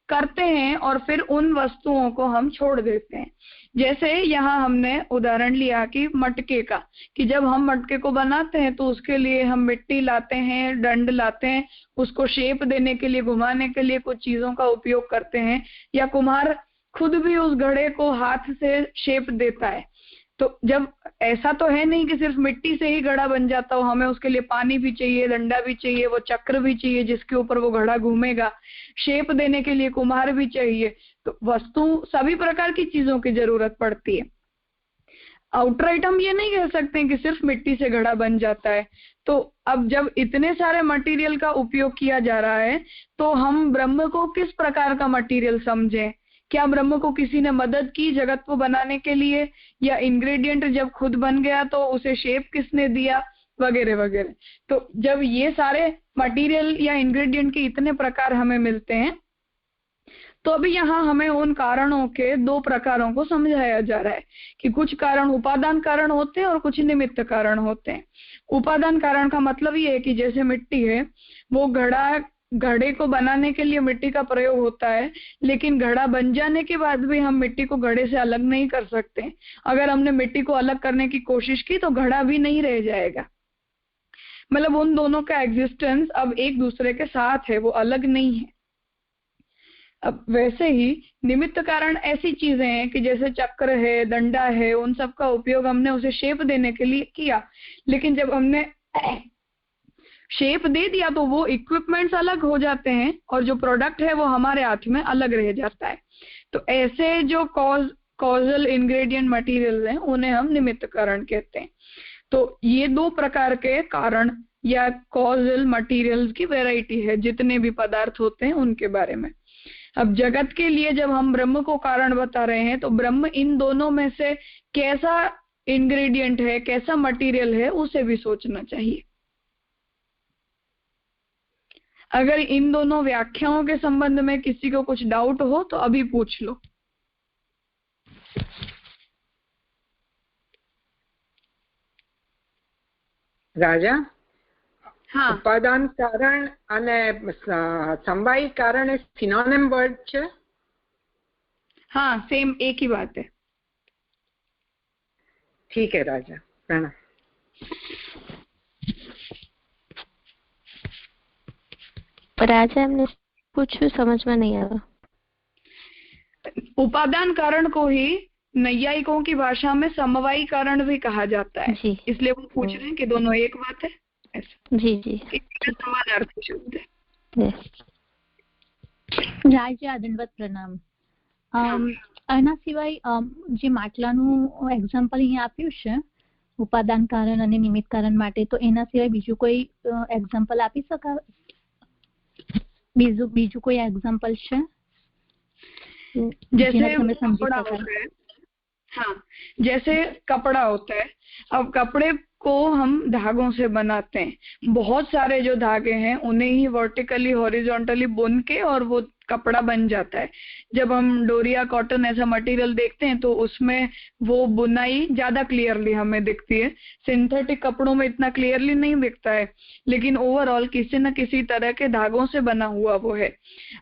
करते हैं और फिर उन वस्तुओं को हम छोड़ देते हैं। जैसे यहाँ हमने उदाहरण लिया कि मटके का, कि जब हम मटके को बनाते हैं तो उसके लिए हम मिट्टी लाते हैं, डंड लाते हैं, उसको शेप देने के लिए, घुमाने के लिए कुछ चीजों का उपयोग करते हैं, या कुम्हार खुद भी उस घड़े को हाथ से शेप देता है। तो जब ऐसा तो है नहीं कि सिर्फ मिट्टी से ही घड़ा बन जाता हो, हमें उसके लिए पानी भी चाहिए, डंडा भी चाहिए, वो चक्र भी चाहिए जिसके ऊपर वो घड़ा घूमेगा, शेप देने के लिए कुम्हार भी चाहिए। तो वस्तु सभी प्रकार की चीजों की जरूरत पड़ती है। आउटराइट हम ये नहीं कह सकते कि सिर्फ मिट्टी से घड़ा बन जाता है। तो अब जब इतने सारे मटेरियल का उपयोग किया जा रहा है तो हम ब्रह्म को किस प्रकार का मटेरियल समझें? क्या ब्रह्म को किसी ने मदद की जगत को बनाने के लिए, या इंग्रेडिएंट जब खुद बन गया तो उसे शेप किसने दिया, वगैरह वगैरह। तो जब ये सारे मटेरियल या इंग्रेडिएंट के इतने प्रकार हमें मिलते हैं तो अभी यहाँ हमें उन कारणों के दो प्रकारों को समझाया जा रहा है कि कुछ कारण उपादान कारण होते हैं और कुछ निमित्त कारण होते हैं। उपादान कारण का मतलब ये है कि जैसे मिट्टी है, वो घड़ा घड़े को बनाने के लिए मिट्टी का प्रयोग होता है, लेकिन घड़ा बन जाने के बाद भी हम मिट्टी को घड़े से अलग नहीं कर सकते। अगर हमने मिट्टी को अलग करने की कोशिश की तो घड़ा भी नहीं रह जाएगा। मतलब उन दोनों का एग्जिस्टेंस अब एक दूसरे के साथ है, वो अलग नहीं है। अब वैसे ही निमित्त कारण ऐसी चीजें हैं कि जैसे चक्र है, डंडा है, उन सब का उपयोग हमने उसे शेप देने के लिए किया, लेकिन जब हमने शेप दे दिया तो वो इक्विपमेंट्स अलग हो जाते हैं और जो प्रोडक्ट है वो हमारे हाथ में अलग रह जाता है। तो ऐसे जो कॉजल इंग्रेडिएंट मटेरियल हैं उन्हें हम निमित्त कारण कहते हैं। तो ये दो प्रकार के कारण या कॉजल मटेरियल्स की वैरायटी है जितने भी पदार्थ होते हैं उनके बारे में। अब जगत के लिए जब हम ब्रह्म को कारण बता रहे हैं तो ब्रह्म इन दोनों में से कैसा इंग्रेडिएंट है, कैसा मटेरियल है, उसे भी सोचना चाहिए। अगर इन दोनों व्याख्याओं के संबंध में किसी को कुछ डाउट हो तो अभी पूछ लो। राजा, हाँ, ઉપાદાન કારણ અને સમવાયી કારણ એ સિનોનિમ વર્ડ છે? हाँ, सेम एक ही बात है। ठीक है राजा, प्रणाम। राजा हमने पूछू, समझ में नहीं आया। उपादान कारण को ही नैयायिकों की भाषा में समवायी कारण भी कहा जाता है, इसलिए वो पूछ रहे हैं कि दोनों एक बात है। ऐसा जी जी, समानार्थी शब्द है। રાજા દંડવત પ્રણામ। આના સિવાય જે માટલાનું એક્ઝામ્પલ અહીંયા આપ્યું છે ઉપાદાન કારણ અને નિમિત્ત કારણ માટે, તો એના સિવાય બીજું કોઈ એક્ઝામ્પલ આપી શકાય? બીજું કોઈ એક્ઝામ્પલ છે जैसे कपड़ा होता है? हाँ, जैसे कपड़ा होता है। अब कपड़े को हम धागों से बनाते हैं। बहुत सारे जो धागे हैं उन्हें ही वर्टिकली हॉरिजॉन्टली बुन के और वो कपड़ा बन जाता है। जब हम डोरिया, कॉटन ऐसा मटेरियल देखते हैं तो उसमें वो बुनाई ज्यादा क्लियरली हमें दिखती है। सिंथेटिक कपड़ों में इतना क्लियरली नहीं दिखता है, लेकिन ओवरऑल किसी न किसी तरह के धागों से बना हुआ वो है।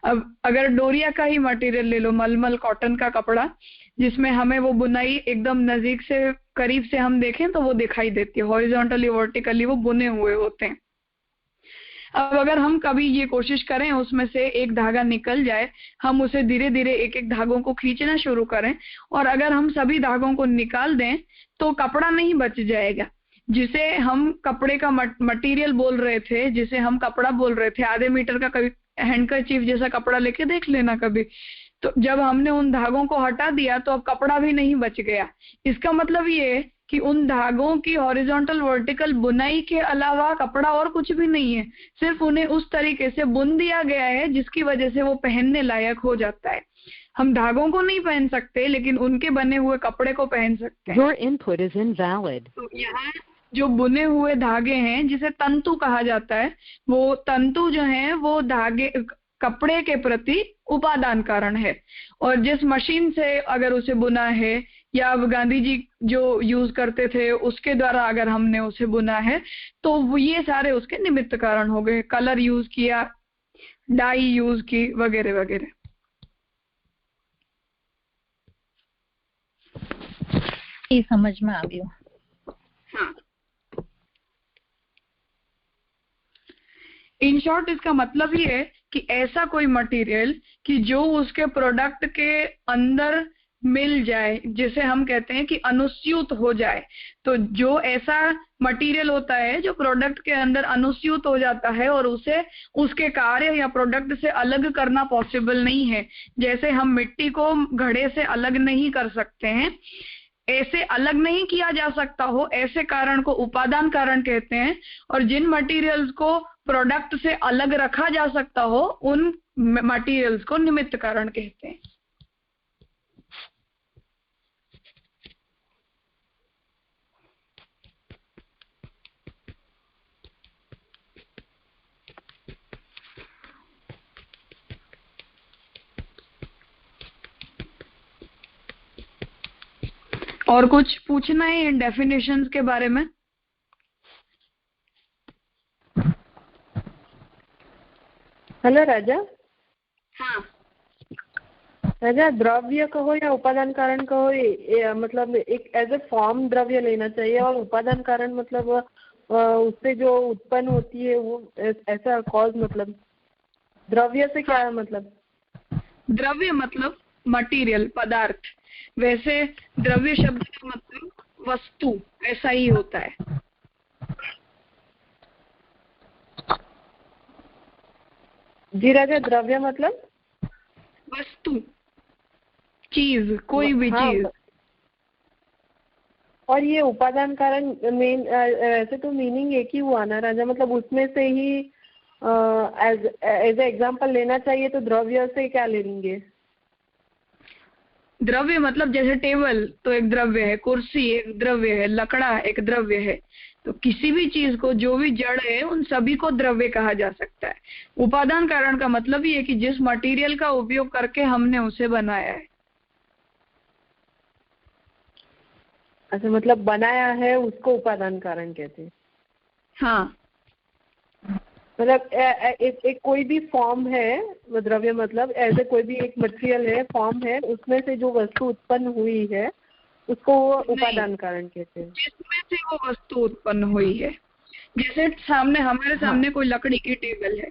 अब अगर डोरिया का ही मटेरियल ले लो, मलमल कॉटन का कपड़ा, जिसमें हमें वो बुनाई एकदम नजदीक से, करीब से हम देखें तो वो दिखाई देती है, हॉरिजॉन्टली वर्टिकली वो बुने हुए होते हैं। अब अगर हम कभी ये कोशिश करें उसमें से एक धागा निकल जाए, हम उसे धीरे धीरे एक एक धागों को खींचना शुरू करें और अगर हम सभी धागों को निकाल दें तो कपड़ा नहीं बच जाएगा। जिसे हम कपड़े का मटेरियल बोल रहे थे, जिसे हम कपड़ा बोल रहे थे, आधे मीटर का कभी हैंडकरचीफ जैसा कपड़ा लेके देख लेना कभी, तो जब हमने उन धागों को हटा दिया तो अब कपड़ा भी नहीं बच गया। इसका मतलब ये है कि उन धागों की हॉरिजॉन्टल वर्टिकल बुनाई के अलावा कपड़ा और कुछ भी नहीं है, सिर्फ उन्हें उस तरीके से बुन दिया गया है जिसकी वजह से वो पहनने लायक हो जाता है। हम धागों को नहीं पहन सकते लेकिन उनके बने हुए कपड़े को पहन सकते हैं। Your input is invalid. तो यहाँ जो बुने हुए धागे हैं जिसे तंतु कहा जाता है, वो तंतु जो है वो धागे कपड़े के प्रति उपादान कारण है। और जिस मशीन से अगर उसे बुना है या गांधी जी जो यूज करते थे उसके द्वारा अगर हमने उसे बुना है तो ये सारे उसके निमित्त कारण हो गए। कलर यूज किया, डाई यूज की, वगैरह वगैरह। ये समझ में આવ્યું। हाँ, इन शॉर्ट इसका मतलब ये है कि ऐसा कोई मटेरियल कि जो उसके प्रोडक्ट के अंदर मिल जाए, जिसे हम कहते हैं कि अनुस्यूत हो जाए। तो जो ऐसा मटेरियल होता है जो प्रोडक्ट के अंदर अनुस्यूत हो जाता है और उसे उसके कार्य या प्रोडक्ट से अलग करना पॉसिबल नहीं है। जैसे हम मिट्टी को घड़े से अलग नहीं कर सकते हैं, ऐसे अलग नहीं किया जा सकता हो, ऐसे कारण को उपादान कारण कहते हैं। और जिन मटेरियल्स को प्रोडक्ट से अलग रखा जा सकता हो उन मटेरियल्स को निमित्त कारण कहते हैं। और कुछ पूछना है इन डेफिनेशंस के बारे में? हेलो राजा। हाँ राजा, द्रव्य कहो या उपादान कारण कहो, मतलब एक एज ए फॉर्म द्रव्य लेना चाहिए, और उपादान कारण मतलब उससे जो उत्पन्न होती है वो ऐसा कॉज, मतलब द्रव्य से क्या है मतलब? द्रव्य मतलब मटेरियल, पदार्थ। वैसे द्रव्य शब्द का मतलब वस्तु, ऐसा ही होता है। जी राजा, द्रव्य मतलब वस्तु, चीज, कोई भी चीज। और ये उपादान कारण मेन ऐसे तो मीनिंग एक ही हुआ ना राजा, मतलब उसमें से ही एज एग्जाम्पल लेना चाहिए, तो द्रव्य से क्या ले लेंगे? द्रव्य मतलब जैसे टेबल तो एक द्रव्य है, कुर्सी एक द्रव्य है, लकड़ा एक द्रव्य है। तो किसी भी चीज को, जो भी जड़ है, उन सभी को द्रव्य कहा जा सकता है। उपादान कारण का मतलब ये है कि जिस मटेरियल का उपयोग करके हमने उसे बनाया है। अच्छा, मतलब बनाया है उसको उपादान कारण कहते हैं। हाँ, मतलब एक कोई भी फॉर्म है, द्रव्य मतलब ऐसे कोई भी एक मटेरियल है, फॉर्म है, उसमें से जो वस्तु उत्पन्न हुई है उसको वो उपादान कारण कहते हैं। जिसमें से वो वस्तु उत्पन्न हुई है। जैसे हमारे सामने कोई लकड़ी की टेबल है,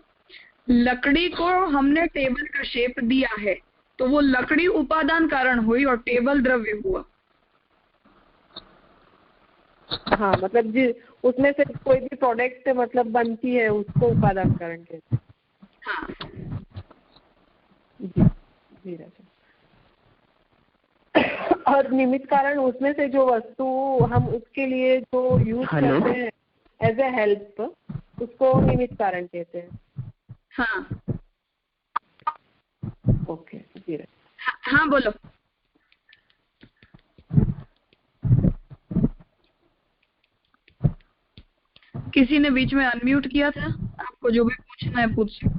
लकड़ी को हमने टेबल का शेप दिया है, तो वो लकड़ी उपादान कारण हुई और टेबल द्रव्य हुआ। हाँ, मतलब उसमें से कोई भी प्रोडक्ट मतलब बनती है उसको उपादान कारण कहते हैं। हाँ जी जी राजा। और निमित्त कारण उसमें से जो वस्तु हम उसके लिए जो यूज करते हैं एज ए हेल्प, उसको निमित्त कारण कहते हैं। हाँ ओके जी राजा। हाँ बोलो। किसी ने बीच में अनम्यूट किया था, आपको जो भी पूछना है पूछ सकते।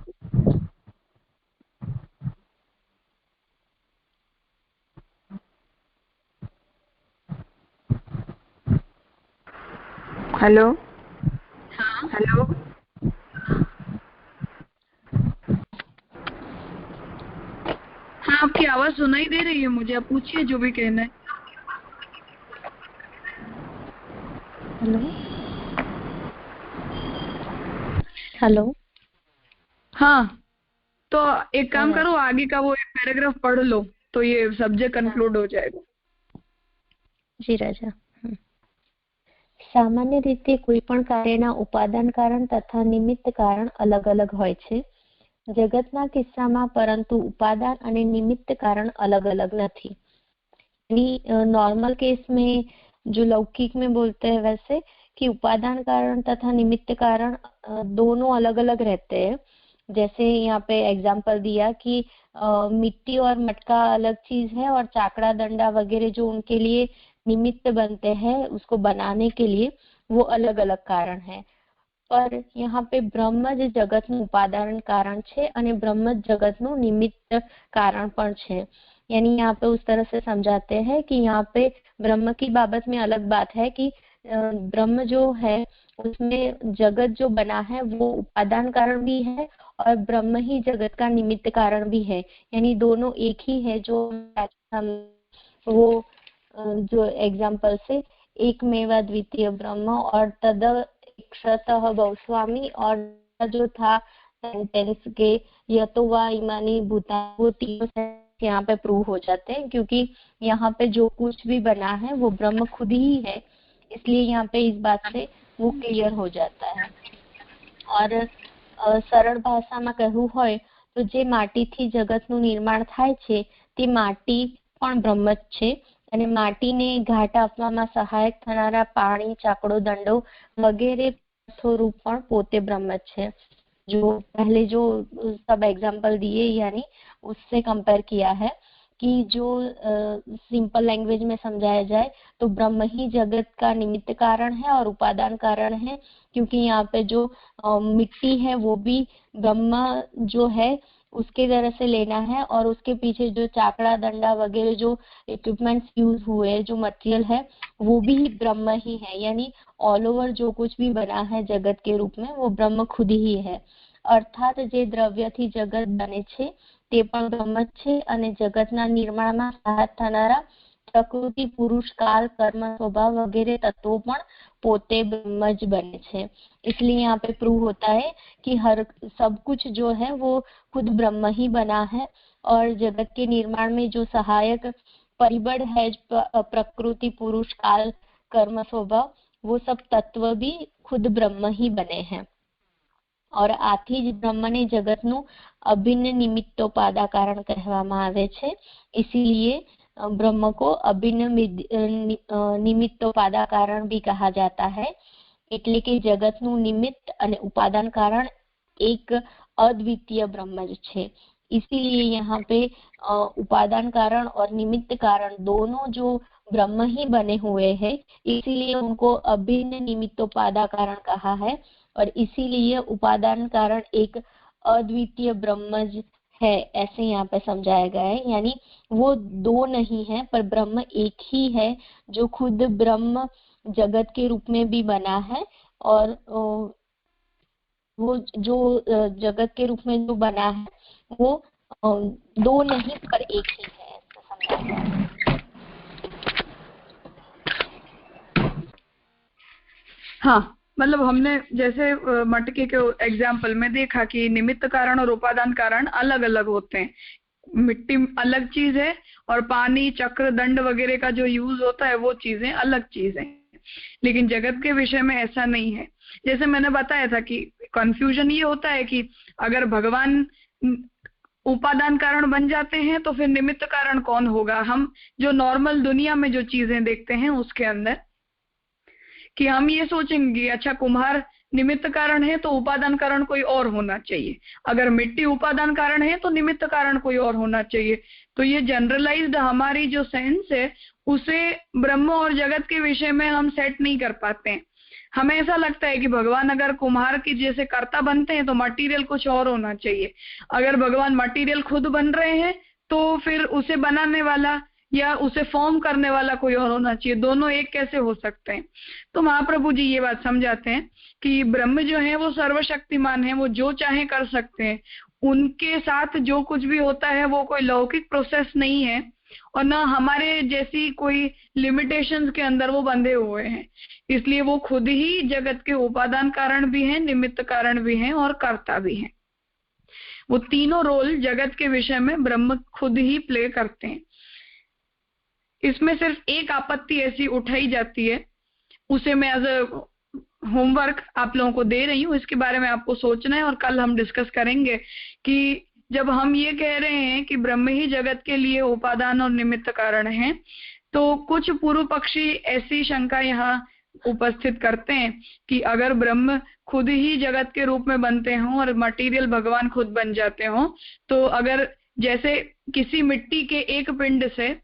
हेलो। हाँ हेलो। हाँ, आपकी आवाज सुनाई दे रही है मुझे, आप पूछिए जो भी कहना है। Hello hello. हाँ, तो एक काम करो, आगे का वो एक पैराग्राफ पढ़ लो तो ये सब्जेक्ट कंक्लूड हो जाएगा। જી રાજા। સામાન્ય રીતે કોઈ પણ કાર્યના ઉપાદાન કારણ તથા નિમિત્ત કારણ અલગ અલગ હોય છે, જગતના કિસ્સામાં પરંતુ ઉપાદાન અને નિમિત્ત કારણ अलग अलग નથી। नॉर्मल केस में जो लौकिक में बोलते हैं वैसे कि उपादान कारण तथा निमित्त कारण दोनों अलग अलग रहते हैं। जैसे यहाँ पे एग्जाम्पल दिया कि मिट्टी और मटका अलग चीज है और चाकड़ा डंडा वगैरह जो उनके लिए निमित्त बनते हैं उसको बनाने के लिए, वो अलग अलग कारण है। पर यहाँ पे ब्रह्म જ જગતનું ઉપાદાન કારણ છે અને ब्रह्म જ જગતનું નિમિત્ત કારણ પણ છે। यानी यहाँ पे उस तरह से समझाते हैं कि यहाँ पे ब्रह्म की बाबत में अलग बात है कि ब्रह्म जो है उसमें जगत जो बना है वो उपादान कारण भी है और ब्रह्म ही जगत का निमित्त कारण भी है। यानी दोनों एक ही है। जो हम वो जो एग्जाम्पल से एक मेवा द्वितीय ब्रह्म और तद क्षतः बहुस्वामी, और जो था सेंटेंस के यतो वा इमानी भूता, वो तीनों यहाँ पे प्रूव हो जाते हैं, क्योंकि यहाँ पे जो कुछ भी बना है वो ब्रह्म खुद ही है। इसलिए यहाँ पे इस बात से वो क्लियर हो जाता है। और સરળ ભાષામાં કહેવું હોય તો જે માટીથી જગતનું નિર્માણ થાય છે તે માટી પણ બ્રહ્મ જ છે, અને માટીને ઘાટ આપવામાં સહાયક થનારા પાણી, ચાકડો, દંડો વગેરે સ્વરૂપ પણ પોતે બ્રહ્મ જ છે। जो पहले जो सब एग्जाम्पल दिए यानी उससे कंपेयर किया है कि जो सिंपल लैंग्वेज में समझाया जाए तो ब्रह्म ही जगत का निमित्त कारण है और उपादान कारण है, क्योंकि यहाँ पे जो मिट्टी है वो भी ब्रह्म जो है उसके तरह से लेना है, और उसके पीछे जो चाकड़ा डंडा वगैरह जो इक्विपमेंट्स यूज हुए, जो मटेरियल है वो भी ब्रह्म ही है। यानी ऑल ओवर जो कुछ भी बना है जगत के रूप में वो ब्रह्म खुद ही है। અર્થાત જે દ્રવ્યથી જગત બને છે તે પણ બ્રહ્મ જ છે અને જગતના નિર્માણમાં સહાયક થનારા પ્રકૃતિ, પુરુષ, काल, कर्म, स्वभाव वगैरह तत्वों पण पोते ब्रह्म ज बने छे। इसलिए यहाँ पे प्रूव होता है कि हर सब कुछ जो है वो खुद ब्रह्म ही बना है और जगत के निर्माण में जो सहायक परिबल है प्रकृति, पुरुष, काल, कर्म, स्वभाव, वो सब तत्व भी खुद ब्रह्म ही बने हैं। और आथी ज ब्रह्मने जगतनु अभिन्न निमित्तोपादा कारण कहेवामां आवे छे। इसीलिए ब्रह्म को अभिन्न निमित्तोपादा कारण भी कहा जाता है। એટલે કે જગતનું નિમિત્ત અને ઉપાદાન કારણ એક અદ્વિતીય ब्रह्म ज છે। इसीलिए यहाँ पे उपादान कारण और निमित्त कारण दोनों जो ब्रह्म ही बने हुए हैं, इसीलिए उनको अभिन्न निमित्तोपादा कारण कहा है। और इसीलिए उपादान कारण एक अद्वितीय ब्रह्म है, ऐसे यहाँ पे समझाया गया है। यानी वो दो नहीं है पर ब्रह्म एक ही है जो खुद ब्रह्म जगत के रूप में भी बना है और वो जो जगत के रूप में जो बना है वो दो नहीं पर एक ही है, ऐसा समझाया गया है। हाँ, मतलब हमने जैसे मटके के एग्जाम्पल में देखा कि निमित्त कारण और उपादान कारण अलग अलग होते हैं। मिट्टी अलग चीज है और पानी, चक्र, दंड वगैरह का जो यूज होता है वो चीजें अलग चीज है। लेकिन जगत के विषय में ऐसा नहीं है। जैसे मैंने बताया था कि कंफ्यूजन ये होता है कि अगर भगवान उपादान कारण बन जाते हैं तो फिर निमित्त कारण कौन होगा। हम जो नॉर्मल दुनिया में जो चीजें देखते हैं उसके अंदर कि हम ये सोचेंगे अच्छा कुम्हार निमित्त कारण है तो उपादान कारण कोई और होना चाहिए, अगर मिट्टी उपादान कारण है तो निमित्त कारण कोई और होना चाहिए। तो ये जनरलाइज्ड हमारी जो सेंस है उसे ब्रह्म और जगत के विषय में हम सेट नहीं कर पाते हैं। हमें ऐसा लगता है कि भगवान अगर कुम्हार की जैसे कर्ता बनते हैं तो मटेरियल कुछ और होना चाहिए, अगर भगवान मटेरियल खुद बन रहे हैं तो फिर उसे बनाने वाला या उसे फॉर्म करने वाला कोई और होना चाहिए। दोनों एक कैसे हो सकते हैं। तो महाप्रभु जी ये बात समझाते हैं कि ब्रह्म जो है वो सर्वशक्तिमान है, वो जो चाहे कर सकते हैं। उनके साथ जो कुछ भी होता है वो कोई लौकिक प्रोसेस नहीं है और न हमारे जैसी कोई लिमिटेशंस के अंदर वो बंधे हुए हैं। इसलिए वो खुद ही जगत के उपादान कारण भी हैं, निमित्त कारण भी हैं और कर्ता भी हैं। वो तीनों रोल जगत के विषय में ब्रह्म खुद ही प्ले करते हैं। इसमें सिर्फ एक आपत्ति ऐसी उठाई जाती है, उसे मैं एज अ होमवर्क आप लोगों को दे रही हूँ, इसके बारे में आपको सोचना है और कल हम डिस्कस करेंगे कि जब हम ये कह रहे हैं कि ब्रह्म ही जगत के लिए उपादान और निमित्त कारण है, तो कुछ पूर्व पक्षी ऐसी शंका यहाँ उपस्थित करते हैं कि अगर ब्रह्म खुद ही जगत के रूप में बनते हों और मटेरियल भगवान खुद बन जाते हों, तो अगर जैसे किसी मिट्टी के एक पिंड से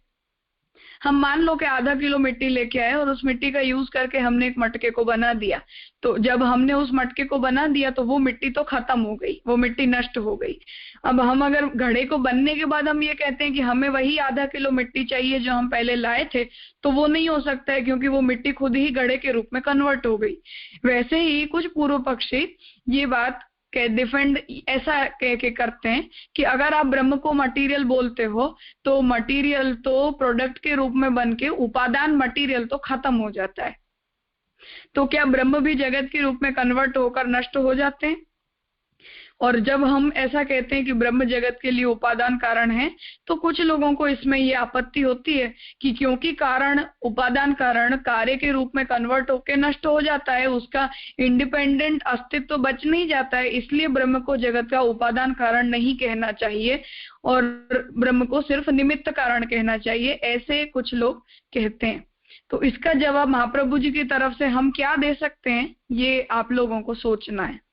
हम मान लो कि आधा किलो मिट्टी लेके आए और उस मिट्टी का यूज करके हमने एक मटके को बना दिया, तो जब हमने उस मटके को बना दिया तो वो मिट्टी तो खत्म हो गई, वो मिट्टी नष्ट हो गई। अब हम अगर घड़े को बनने के बाद हम ये कहते हैं कि हमें वही आधा किलो मिट्टी चाहिए जो हम पहले लाए थे, तो वो नहीं हो सकता है क्योंकि वो मिट्टी खुद ही घड़े के रूप में कन्वर्ट हो गई। वैसे ही कुछ पूर्व पक्षी ये बात डिफेंड ऐसा कह के करते हैं कि अगर आप ब्रह्म को मटेरियल बोलते हो तो मटेरियल तो प्रोडक्ट के रूप में बन के उपादान मटेरियल तो खत्म हो जाता है, तो क्या ब्रह्म भी जगत के रूप में कन्वर्ट होकर नष्ट हो जाते हैं। और जब हम ऐसा कहते हैं कि ब्रह्म जगत के लिए उपादान कारण है, तो कुछ लोगों को इसमें ये आपत्ति होती है कि क्योंकि कारण उपादान कारण कार्य के रूप में कन्वर्ट होकर नष्ट हो जाता है, उसका इंडिपेंडेंट अस्तित्व तो बच नहीं जाता है, इसलिए ब्रह्म को जगत का उपादान कारण नहीं कहना चाहिए और ब्रह्म को सिर्फ निमित्त कारण कहना चाहिए, ऐसे कुछ लोग कहते हैं। तो इसका जवाब महाप्रभु जी की तरफ से हम क्या दे सकते हैं, ये आप लोगों को सोचना है।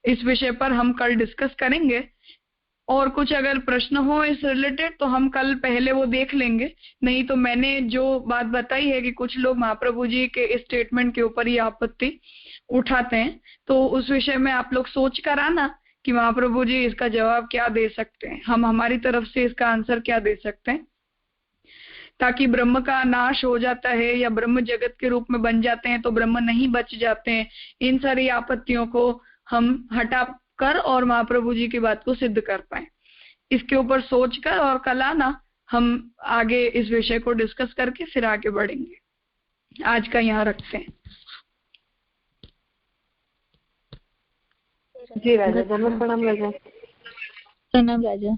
इस विषय पर हम कल डिस्कस करेंगे और कुछ अगर प्रश्न हो इस रिलेटेड तो हम कल पहले वो देख लेंगे। नहीं तो मैंने जो बात बताई है कि कुछ लोग महाप्रभु जी के इस स्टेटमेंट के ऊपर ही आपत्ति उठाते हैं, तो उस विषय में आप लोग सोच कर आना कि महाप्रभु जी इसका जवाब क्या दे सकते हैं, हम हमारी तरफ से इसका आंसर क्या दे सकते हैं, ताकि ब्रह्म का नाश हो जाता है या ब्रह्म जगत के रूप में बन जाते हैं तो ब्रह्म नहीं बच जाते हैं, इन सारी आपत्तियों को हम हटा कर और महाप्रभु जी की बात को सिद्ध कर पाए। इसके ऊपर सोचकर और कल आना, हम आगे इस विषय को डिस्कस करके फिर आगे बढ़ेंगे। आज का यहाँ रखते हैं। जी राजा, धन्यवाद। प्रणाम राजा। प्रणाम राजा।